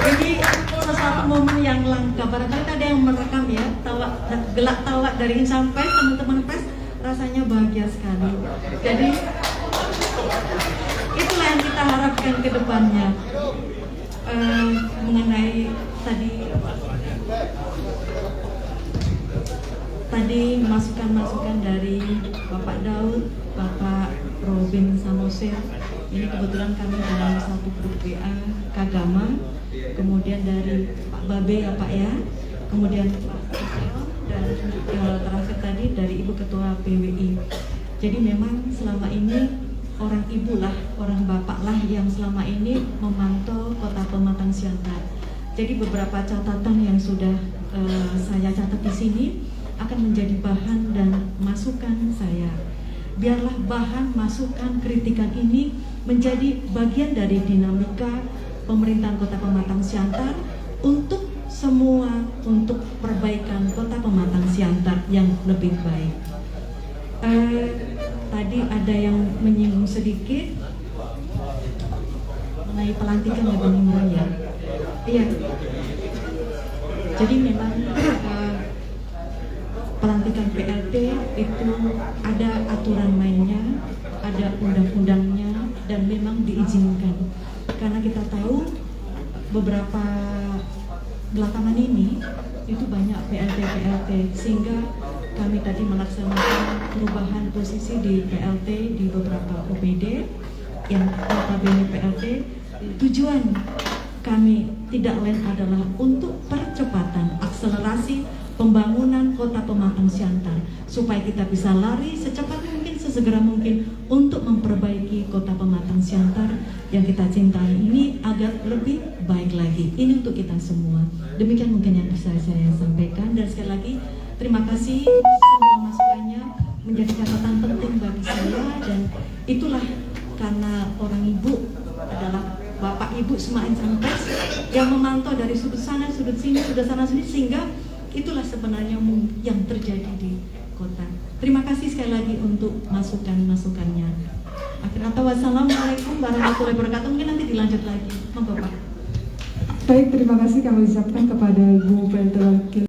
Ini sesuatu momen yang langka. Barangkali ada yang merekam ya, gelak tawa dari insan pers, teman-teman pers, rasanya bahagia sekali. Jadi itulah yang kita harapkan ke depannya. Mengenai tadi masukan-masukan dari Bapak Daud, Bapak Robin Samosir. Ini kebetulan kami dalam satu grup WA Kagama, kemudian dari Pak Babe ya Pak ya, kemudian Pak Sosel, dan terakhir tadi dari Ibu Ketua PWI. Jadi memang selama ini orang ibu lah, orang bapak lah yang selama ini memantau Kota Pematang Siantar. Jadi beberapa catatan yang sudah saya catat di sini akan menjadi bahan dan masukan saya. Biarlah bahan, masukan, kritikan ini menjadi bagian dari dinamika pemerintahan Kota Pematang Siantar untuk semua, untuk perbaikan Kota Pematang Siantar yang lebih baik. Tadi ada yang menyinggung sedikit mengenai pelantikan ya Bang Imran ya. Iya. Jadi memang pelantikan PLT itu ada aturan mainnya, ada undang-undangnya, dan memang diizinkan. Karena kita tahu beberapa belakangan ini itu banyak PLT sehingga kami tadi melaksanakan perubahan posisi di PLT di beberapa OPD yang notabene PLT. Tujuan kami tidak lain adalah untuk percepatan akselerasi pembangunan Kota Pematang Siantar supaya kita bisa lari secepat mungkin, sesegera mungkin untuk memperbaiki Kota Pematang Siantar yang kita cintai ini agar lebih baik lagi. Ini untuk kita semua. Demikian mungkin yang bisa saya sampaikan, dan sekali lagi terima kasih semua masukannya menjadi catatan penting bagi saya, dan itulah karena orang ibu adalah bapak ibu semua insan pers yang memantau dari sudut sana, sudut sini, sudut sana sini, sehingga itulah sebenarnya yang terjadi di kota. Terima kasih sekali lagi untuk masukan-masukannya. Akhir kata, wassalamualaikum warahmatullahi wabarakatuh. Mungkin nanti dilanjut lagi. Monggo Pak. Baik, terima kasih kami ucapkan kepada Ibu PLT Wakil